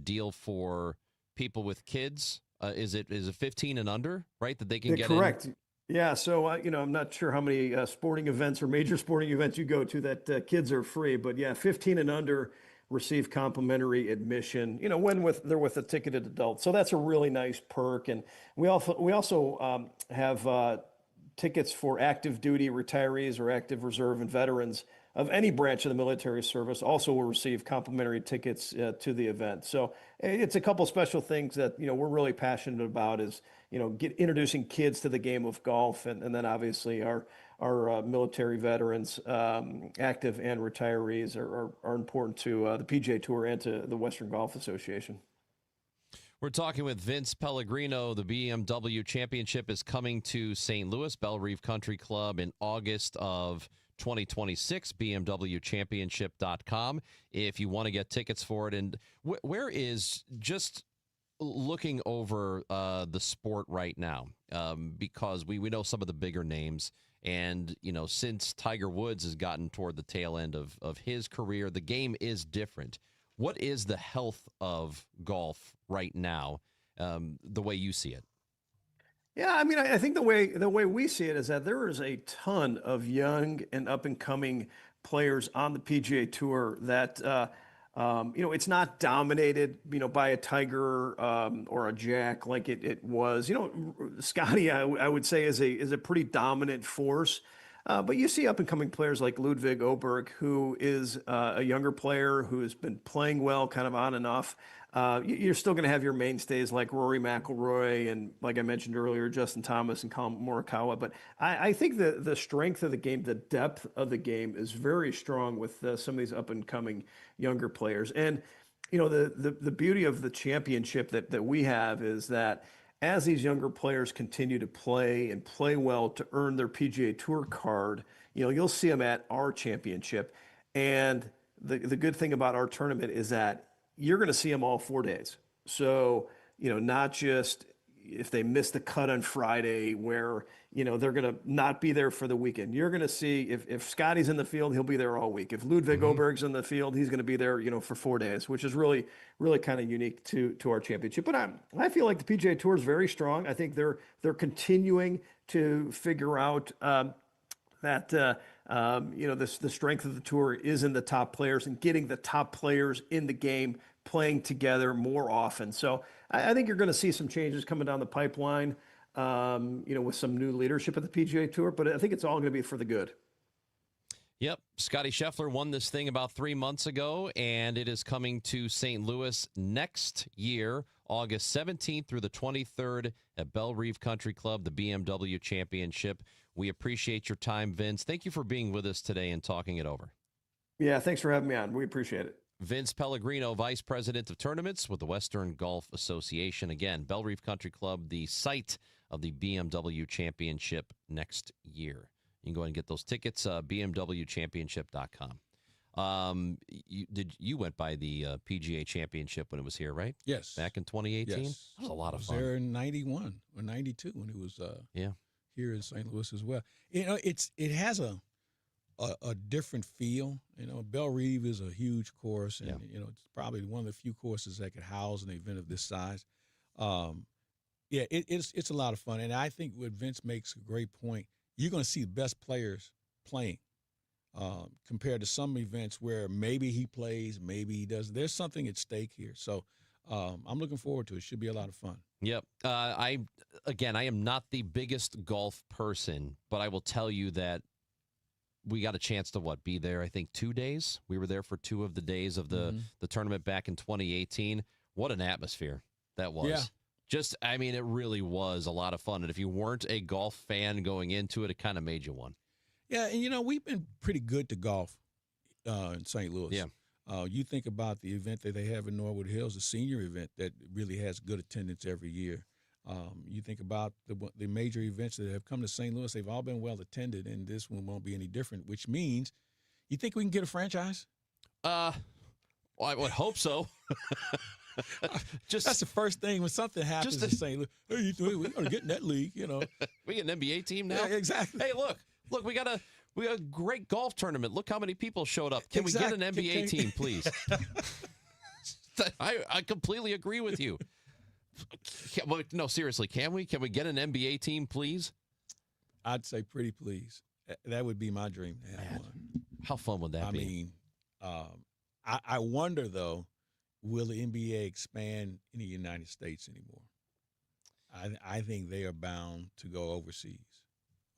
Speaker 5: deal for people with kids Is it 15 and under, right, that they can get
Speaker 2: correct.
Speaker 5: in?
Speaker 2: Yeah, so I'm not sure how many sporting events or major sporting events you go to that kids are free, but yeah, 15 and under receive complimentary admission. When they're with a ticketed adult, so that's a really nice perk. And we also have tickets for active duty retirees or active reserve and veterans of any branch of the military service also will receive complimentary tickets to the event. So it's a couple special things that we're really passionate about is introducing kids to the game of golf, and then obviously our military veterans, active and retirees, are important to the PGA Tour and to the Western Golf Association.
Speaker 5: We're talking with Vince Pellegrino. The BMW Championship is coming to St. Louis, Belle Reve Country Club in August of 2026, bmwchampionship.com if you want to get tickets for it. And where is, just looking over the sport right now, because we know some of the bigger names, and since Tiger Woods has gotten toward the tail end of his career, the game is different. What is the health of golf right now, the way you see it?
Speaker 2: Yeah, I mean, I think the way we see it is that there is a ton of young and up and coming players on the PGA Tour that it's not dominated by a Tiger or a Jack like it was. Scotty, I would say is a pretty dominant force. But you see up and coming players like Ludwig Oberg, who is a younger player who has been playing well, kind of on and off. You're still going to have your mainstays like Rory McIlroy and, like I mentioned earlier, Justin Thomas and Colin Morikawa. But I think the strength of the game, the depth of the game is very strong with some of these up and coming younger players. And, the beauty of the championship that we have is that as these younger players continue to play and play well to earn their PGA Tour card, you'll see them at our championship. And the good thing about our tournament is that you're going to see them all 4 days. So, not just if they miss the cut on Friday where, they're going to not be there for the weekend. You're going to see if Scotty's in the field, he'll be there all week. If Ludwig Oberg's in the field, he's going to be there, for 4 days, which is really, really kind of unique to our championship. But I feel like the PGA Tour is very strong. I think they're continuing to figure out that the strength of the tour is in the top players and getting the top players in the game playing together more often. So I think you're going to see some changes coming down the pipeline, with some new leadership at the PGA Tour, but I think it's all going to be for the good.
Speaker 5: Yep. Scotty Scheffler won this thing about 3 months ago, and it is coming to St. Louis next year, August 17th through the 23rd at Belle Reve Country Club, the BMW Championship. We appreciate your time, Vince. Thank you for being with us today and talking it over.
Speaker 2: Yeah, thanks for having me on. We appreciate it.
Speaker 5: Vince Pellegrino, Vice President of Tournaments with the Western Golf Association. Again, Belle Reve Country Club, the site of the BMW Championship next year. You can go ahead and get those tickets, bmwchampionship.com. You went by the PGA Championship when it was here, right?
Speaker 6: Yes.
Speaker 5: Back in 2018?
Speaker 6: Yes.
Speaker 5: That was a lot of fun.
Speaker 6: I was there in 91 or 92 when it was here in St. Louis as well. It has a different feel. Belle Reve is a huge course, and it's probably one of the few courses that could house an event of this size. It's a lot of fun, and I think what Vince makes a great point. You're going to see the best players playing compared to some events where maybe he plays, maybe he doesn't. There's something at stake here, so I'm looking forward to it. Should be a lot of fun.
Speaker 5: Yep. I am not the biggest golf person, but I will tell you that we got a chance to be there, I think 2 days. We were there for 2 of the days of the tournament back in 2018. What an atmosphere that was.
Speaker 6: Yeah.
Speaker 5: It really was a lot of fun. And if you weren't a golf fan going into it, it kind of made you one.
Speaker 6: Yeah, and we've been pretty good to golf in St. Louis.
Speaker 5: Yeah.
Speaker 6: You think about the event that they have in Norwood Hills, the senior event that really has good attendance every year. You think about the major events that have come to St. Louis, they've all been well attended, and this one won't be any different, which means you think we can get a franchise?
Speaker 5: I would hope so.
Speaker 6: That's the first thing when something happens in St. Louis. Hey, we're going to get in that league,
Speaker 5: We get an NBA team now?
Speaker 6: Yeah, exactly.
Speaker 5: Hey, look, we got a great golf tournament. Look how many people showed up. Can we get an NBA team, please? I completely agree with you. No, seriously, can we? Can we get an NBA team, please?
Speaker 6: I'd say pretty please. That would be my dream to have one.
Speaker 5: How fun would that be?
Speaker 6: I mean, I wonder, though, will the NBA expand in the United States anymore? I think they are bound to go overseas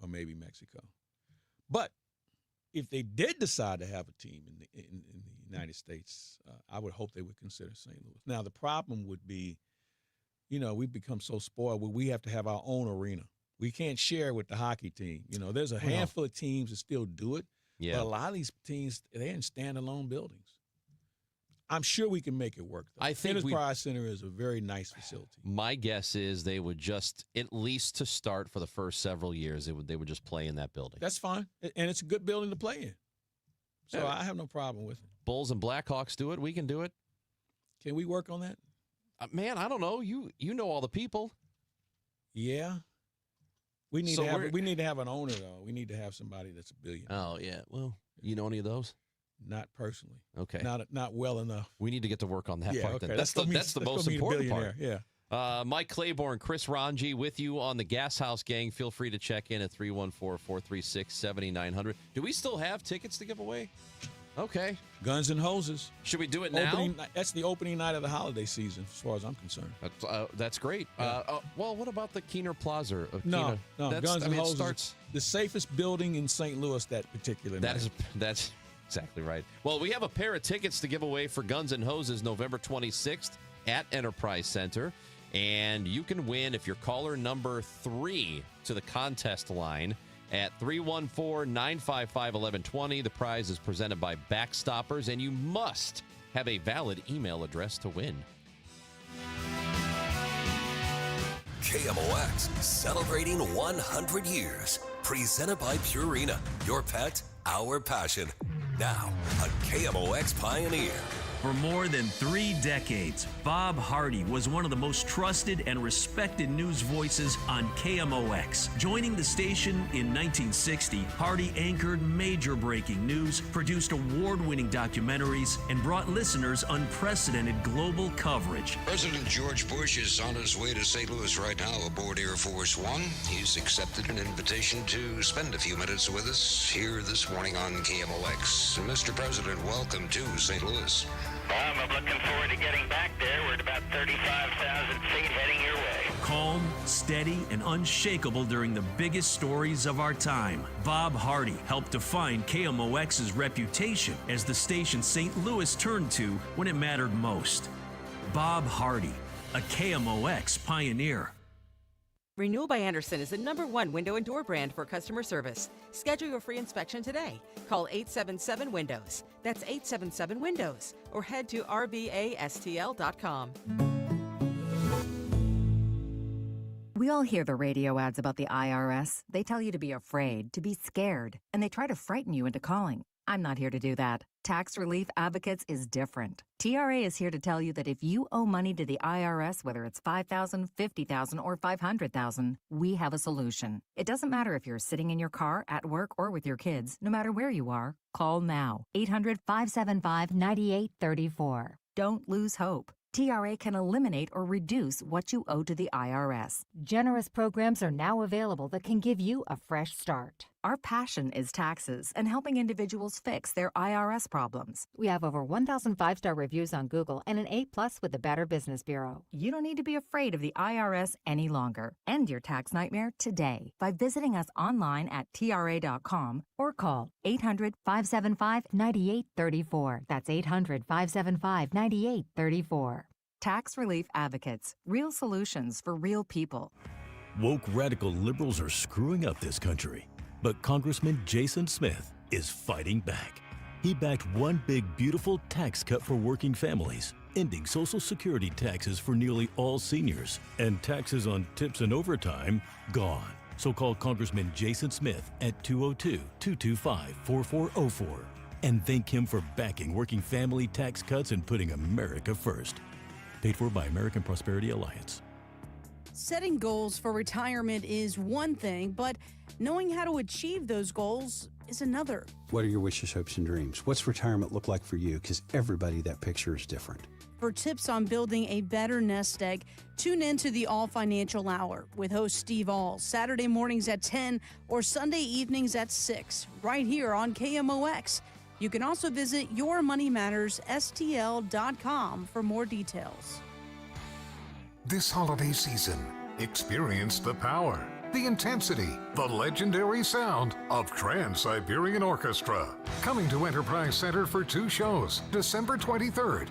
Speaker 6: or maybe Mexico. But if they did decide to have a team in the United States, I would hope they would consider St. Louis. Now, the problem would be, we've become so spoiled where we have to have our own arena. We can't share with the hockey team. There's a handful of teams that still do it.
Speaker 5: Yeah.
Speaker 6: But a lot of these teams, they're in standalone buildings. I'm sure we can make it work, though.
Speaker 5: I think
Speaker 6: Enterprise Center is a very nice facility.
Speaker 5: My guess is they would just, at least to start for the first several years, they would just play in that building.
Speaker 6: That's fine. And it's a good building to play in. So I have no problem with it.
Speaker 5: Bulls and Blackhawks do it. We can do it.
Speaker 6: Can we work on that?
Speaker 5: Man, I don't know. You know all the people.
Speaker 6: Yeah. We need to have an owner, though. We need to have somebody that's a billionaire.
Speaker 5: Oh, yeah. Well, you know any of those?
Speaker 6: Not personally.
Speaker 5: Okay.
Speaker 6: Not well enough.
Speaker 5: We need to get to work on that part.
Speaker 6: Okay.
Speaker 5: Then. That's the most important part.
Speaker 6: Yeah.
Speaker 5: Mike Claiborne, Chris Ranji with you on the Gashouse Gang. Feel free to check in at 314-436-7900. Do we still have tickets to give away? Okay.
Speaker 6: Guns and Hoses.
Speaker 5: Should we do it now?
Speaker 6: That's the opening night of the holiday season, as far as I'm concerned.
Speaker 5: That's great. Yeah. Well, what about the Keener Plaza?
Speaker 6: No, Guns and Hoses.
Speaker 5: Starts
Speaker 6: the safest building in St. Louis that particular night.
Speaker 5: That's exactly right. Well, we have a pair of tickets to give away for Guns and Hoses November 26th at Enterprise Center. And you can win if you're caller number 3 to the contest line at 314-955-1120. The prize is presented by Backstoppers, and you must have a valid email address to win.
Speaker 4: KMOX, celebrating 100 years. Presented by Purina. Your pet, our passion. Now, a KMOX pioneer.
Speaker 3: For more than 3 decades, Bob Hardy was one of the most trusted and respected news voices on KMOX. Joining the station in 1960, Hardy anchored major breaking news, produced award-winning documentaries, and brought listeners unprecedented global coverage.
Speaker 8: President George Bush is on his way to St. Louis right now aboard Air Force One. He's accepted an invitation to spend a few minutes with us here this morning on KMOX. Mr. President, welcome to St. Louis.
Speaker 9: I'm looking forward to getting back there. We're at about 35,000 feet heading your way.
Speaker 3: Calm, steady, and unshakable during the biggest stories of our time. Bob Hardy helped define KMOX's reputation as the station St. Louis turned to when it mattered most. Bob Hardy, a KMOX pioneer.
Speaker 10: Renewal by Andersen is the #1 window and door brand for customer service. Schedule your free inspection today. Call 877-WINDOWS. That's 877-WINDOWS. Or head to rbastl.com.
Speaker 19: We all hear the radio ads about the IRS. They tell you to be afraid, to be scared, and they try to frighten you into calling. I'm not here to do that. Tax Relief Advocates is different. TRA is here to tell you that if you owe money to the IRS, whether it's $5,000, $50,000, or $500,000, we have a solution. It doesn't matter if you're sitting in your car, at work, or with your kids. No matter where you are, call now. 800-575-9834. Don't lose hope. TRA can eliminate or reduce what you owe to the IRS.
Speaker 20: Generous programs are now available that can give you a fresh start.
Speaker 19: Our passion is taxes and helping individuals fix their IRS problems.
Speaker 20: We have over 1,000 5-star reviews on Google and an A+ with the Better Business Bureau.
Speaker 19: You don't need to be afraid of the IRS any longer. End your tax nightmare today by visiting us online at TRA.com or call 800-575-9834. That's 800-575-9834. Tax Relief Advocates. Real solutions for real people.
Speaker 11: Woke radical liberals are screwing up this country. But Congressman Jason Smith is fighting back. He backed one big, beautiful tax cut for working families, ending Social Security taxes for nearly all seniors, and taxes on tips and overtime gone. So call Congressman Jason Smith at 202-225-4404 and thank him for backing working family tax cuts and putting America first. Paid for by American Prosperity Alliance.
Speaker 12: Setting goals for retirement is one thing, but knowing how to achieve those goals is another.
Speaker 13: What are your wishes, hopes, and dreams? What's retirement look like for you? Because everybody, that picture is different.
Speaker 12: For tips on building a better nest egg, tune in to the All Financial Hour with host Steve All, Saturday mornings at 10 or Sunday evenings at 6, right here on KMOX. You can also visit yourmoneymattersstl.com for more details.
Speaker 1: This holiday season, experience the power, the intensity, the legendary sound of Trans-Siberian Orchestra. Coming to Enterprise Center for 2 shows, December 23rd.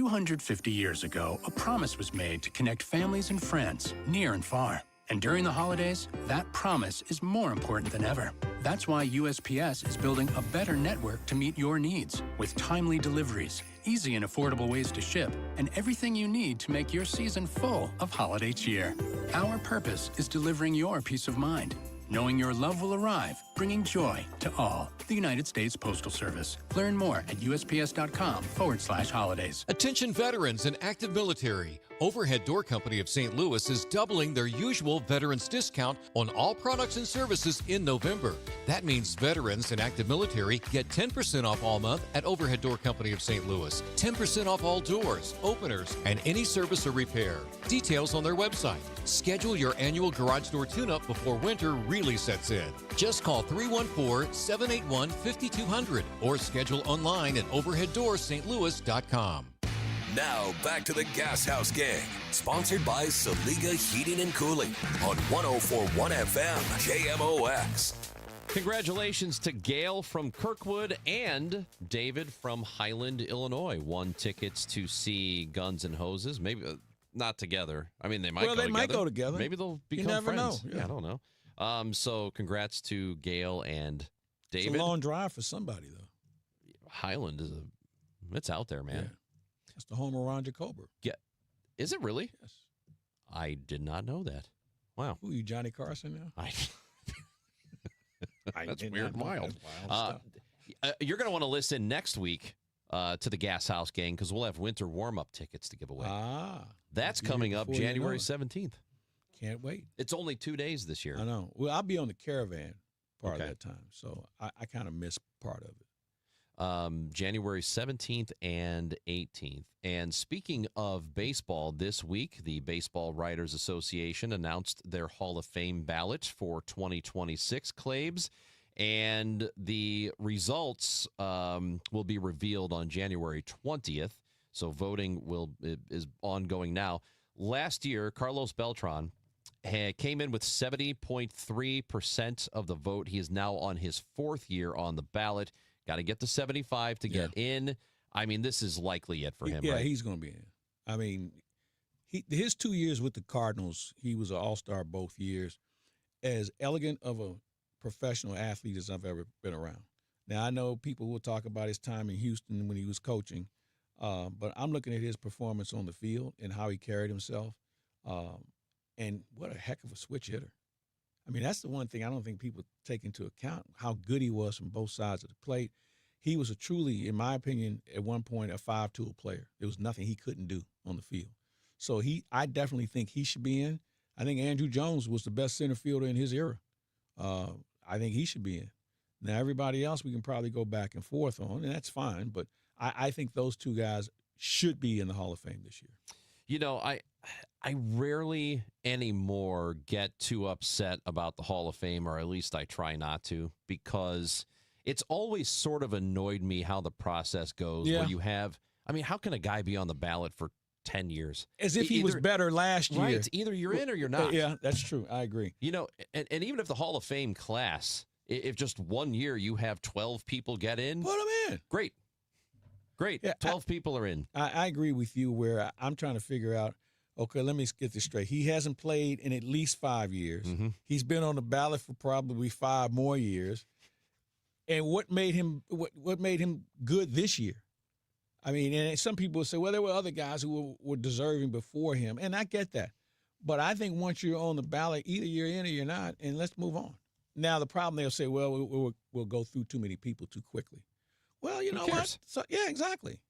Speaker 7: $250 years ago, a promise was made to connect families and friends, near and far. And during the holidays, that promise is more important than ever. That's why USPS is building a better network to meet your needs, with timely deliveries, easy and affordable ways to ship, and everything you need to make your season full of holiday cheer. Our purpose is delivering your peace of mind, knowing your love will arrive, bringing joy to all. The United States Postal Service. Learn more at USPS.com/holidays.
Speaker 13: Attention veterans and active military. Overhead Door Company of St. Louis is doubling their usual veterans discount on all products and services in November. That means veterans and active military get 10% off all month at Overhead Door Company of St. Louis, 10% off all doors, openers, and any service or repair. Details on their website. Schedule your annual garage door tune-up before winter really sets in. Just call 314-781-5200 or schedule online at overheaddoorsstlouis.com.
Speaker 4: Now back to the Gashouse Gang, sponsored by Saliga Heating and Cooling on 104.1 FM KMOX.
Speaker 5: Congratulations to Gail from Kirkwood and David from Highland, Illinois. Won tickets to see Guns N' Hoses. Maybe not together. I mean, they might go together.
Speaker 6: Well, they might go together.
Speaker 5: Maybe they'll become
Speaker 6: you never
Speaker 5: friends.
Speaker 6: know.
Speaker 5: Yeah, I don't know. So congrats to Gail and David.
Speaker 6: It's a long drive for somebody, though.
Speaker 5: Highland it's out there, man.
Speaker 6: Yeah. That's the home of Ron Jacober.
Speaker 5: Yeah. Is it really?
Speaker 6: Yes.
Speaker 5: I did not know that. Wow.
Speaker 6: Who, you Johnny Carson now?
Speaker 5: That's weird and wild. You're going to want to listen next week to the Gashouse Gang because we'll have winter warm-up tickets to give away. That's coming up January 17th.
Speaker 6: Can't wait.
Speaker 5: It's only 2 days this year.
Speaker 6: I know. Well, I'll be on the caravan part of that time, so I kind of miss part of it.
Speaker 5: January 17th and 18th. And speaking of baseball, this week, the Baseball Writers Association announced their Hall of Fame ballot for 2026 Claibs, and the results will be revealed on January 20th. So voting is ongoing now. Last year, Carlos Beltran came in with 70.3% of the vote. He is now on his 4th year on the ballot. Got to get to 75 to get in. I mean, this is likely it for him,
Speaker 6: Yeah,
Speaker 5: right?
Speaker 6: he's going to be in. I mean, his 2 years with the Cardinals, he was an all-star both years. As elegant of a professional athlete as I've ever been around. Now, I know people will talk about his time in Houston when he was coaching, but I'm looking at his performance on the field and how he carried himself. And what a heck of a switch hitter. I mean, that's the one thing I don't think people take into account, how good he was from both sides of the plate. He was a truly, in my opinion, at one point, a 5-tool player. There was nothing he couldn't do on the field. So I definitely think he should be in. I think Andrew Jones was the best center fielder in his era. I think he should be in. Now, everybody else we can probably go back and forth on, and that's fine. But I think those two guys should be in the Hall of Fame this year.
Speaker 5: You know, I rarely anymore get too upset about the Hall of Fame, or at least I try not to, because it's always sort of annoyed me how the process goes.
Speaker 6: Yeah.
Speaker 5: Where you have, I mean, how can a guy be on the ballot for 10 years?
Speaker 6: As if he was better last year.
Speaker 5: Right. Either you're in or you're not.
Speaker 6: Yeah, that's true. I agree.
Speaker 5: You know, and even if the Hall of Fame class, if just 1 year you have 12 people get in.
Speaker 6: Put them in.
Speaker 5: Great. Yeah, 12 people are in.
Speaker 6: I agree with you where I'm trying to figure out, okay, let me get this straight. He hasn't played in at least 5 years.
Speaker 5: Mm-hmm.
Speaker 6: He's been on the ballot for probably 5 more years. And what made him good this year? I mean, and some people say, well, there were other guys who were deserving before him, and I get that. But I think once you're on the ballot, either you're in or you're not, and let's move on. Now, the problem, they'll say, well, we'll go through too many people too quickly. Well, you
Speaker 5: Who
Speaker 6: know
Speaker 5: cares?
Speaker 6: what? So, yeah, exactly.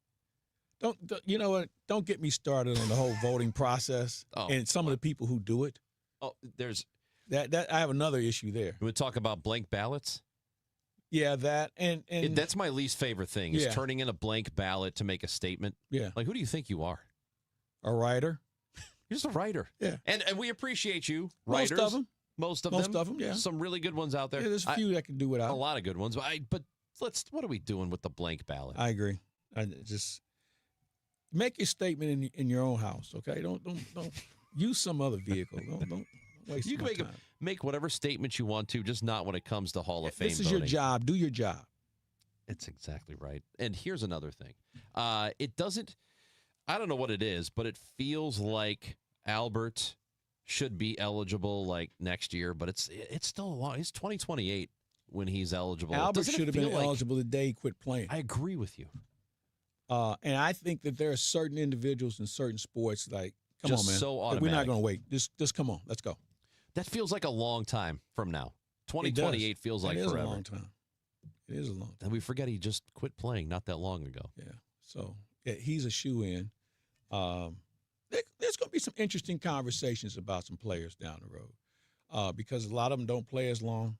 Speaker 6: You know what? Don't get me started on the whole voting process and some of the people who do it.
Speaker 5: Oh, there's
Speaker 6: that. I have another issue there.
Speaker 5: We would talk about blank ballots.
Speaker 6: Yeah, that and
Speaker 5: That's my least favorite thing is
Speaker 6: Yeah.
Speaker 5: turning in a blank ballot to make a statement.
Speaker 6: Yeah.
Speaker 5: Like, who do you think you are?
Speaker 6: A writer.
Speaker 5: You're just a writer.
Speaker 6: Yeah.
Speaker 5: And we appreciate you,
Speaker 6: Most
Speaker 5: writers.
Speaker 6: of them.
Speaker 5: Most of
Speaker 6: Most
Speaker 5: them.
Speaker 6: of them, yeah.
Speaker 5: Some really good ones out there.
Speaker 6: Yeah, there's a few that can do without.
Speaker 5: A lot of good ones. But what are we doing with the blank ballot?
Speaker 6: I agree. I just make your statement in your own house, okay? Don't use some other vehicle. Don't waste
Speaker 5: You can
Speaker 6: my time.
Speaker 5: make whatever statement you want to, just not when it comes to Hall of Fame
Speaker 6: This is
Speaker 5: voting.
Speaker 6: your job. Do your job.
Speaker 5: It's exactly right. And here's another thing. It doesn't, I don't know what it is, but it feels like Albert should be eligible like next year, but it's still a long, it's 2028 when he's eligible.
Speaker 6: Albert
Speaker 5: Doesn't it
Speaker 6: should have
Speaker 5: feel
Speaker 6: been
Speaker 5: like-
Speaker 6: eligible the day he quit playing.
Speaker 5: I agree with you.
Speaker 6: And I think that there are certain individuals in certain sports like, come
Speaker 5: Just
Speaker 6: on, man.
Speaker 5: so
Speaker 6: We're
Speaker 5: automatic.
Speaker 6: not going to wait. Just come on. Let's go.
Speaker 5: That feels like a long time from now. 2028 feels like
Speaker 6: it is
Speaker 5: forever.
Speaker 6: a long time. It is a long time.
Speaker 5: And we forget he just quit playing not that long ago.
Speaker 6: Yeah. So yeah, he's a shoe-in. There's going to be some interesting conversations about some players down the road because a lot of them don't play as long.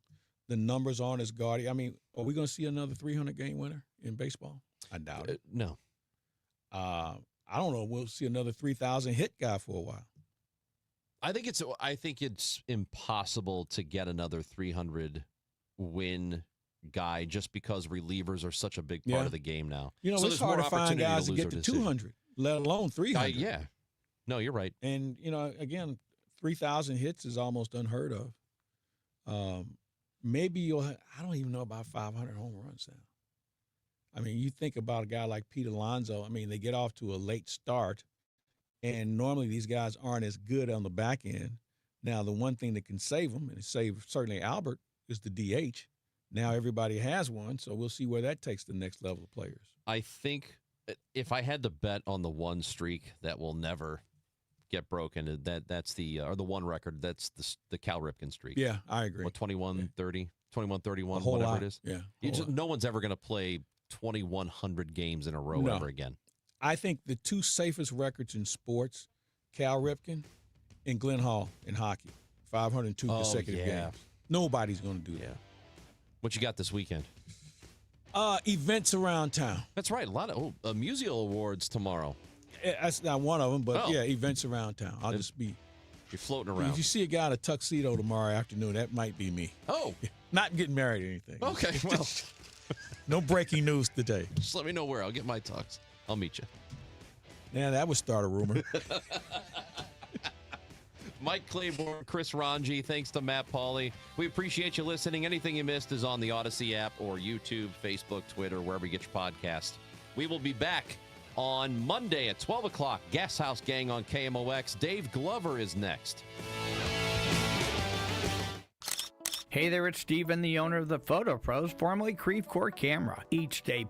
Speaker 6: The numbers aren't as gaudy. I mean, are we going to see another 300-game winner in baseball? I doubt it.
Speaker 5: No.
Speaker 6: I don't know. We'll see another 3,000 hit guy for a while.
Speaker 5: I think it's impossible to get another 300 win guy just because relievers are such a big part
Speaker 6: Yeah.
Speaker 5: of the game now.
Speaker 6: You know,
Speaker 5: So
Speaker 6: it's
Speaker 5: there's more
Speaker 6: hard to find
Speaker 5: opportunity
Speaker 6: guys to
Speaker 5: lose
Speaker 6: get
Speaker 5: their
Speaker 6: to
Speaker 5: decision.
Speaker 6: 200, let alone 300.
Speaker 5: Yeah. No, you're right.
Speaker 6: And, you know, again, 3,000 hits is almost unheard of. Maybe I don't even know about 500 home runs now. I mean, you think about a guy like Pete Alonso. I mean, they get off to a late start, and normally these guys aren't as good on the back end. Now, the one thing that can save them, and save certainly Albert, is the DH. Now everybody has one, so we'll see where that takes the next level of players.
Speaker 5: I think if I had to bet on the one streak that will never get broken, that's the one record, that's the Cal Ripken streak.
Speaker 6: Yeah, I agree.
Speaker 5: What, 21-30, 21-31,
Speaker 6: A whole
Speaker 5: whatever
Speaker 6: lot.
Speaker 5: it is.
Speaker 6: Yeah,
Speaker 5: No one's ever going to play 2,100 games in a row
Speaker 6: No.
Speaker 5: ever again.
Speaker 6: I think the two safest records in sports, Cal Ripken and Glenn Hall in hockey, 502 consecutive games. Nobody's going to do that.
Speaker 5: What you got this weekend?
Speaker 6: Events around town.
Speaker 5: That's right. A lot of musial awards tomorrow.
Speaker 6: That's not one of them, but
Speaker 5: Oh.
Speaker 6: yeah, events around town. I'll just be.
Speaker 5: You're floating around.
Speaker 6: If you see a guy in a tuxedo tomorrow afternoon, that might be me.
Speaker 5: Oh.
Speaker 6: Not getting married or anything.
Speaker 5: Okay, well.
Speaker 6: No breaking news today.
Speaker 5: Just let me know where. I'll get my tux. I'll meet you.
Speaker 6: Yeah, that would start a rumor.
Speaker 5: Mike Claiborne, Chris Ranji, thanks to Matt Pauley. We appreciate you listening. Anything you missed is on the Odyssey app or YouTube, Facebook, Twitter, wherever you get your podcast. We will be back on Monday at 12 o'clock. Gashouse Gang on KMOX. Dave Glover is next.
Speaker 14: Hey there, it's Steven, the owner of the Photo Pros, formerly Creve Coeur Camera. Each day,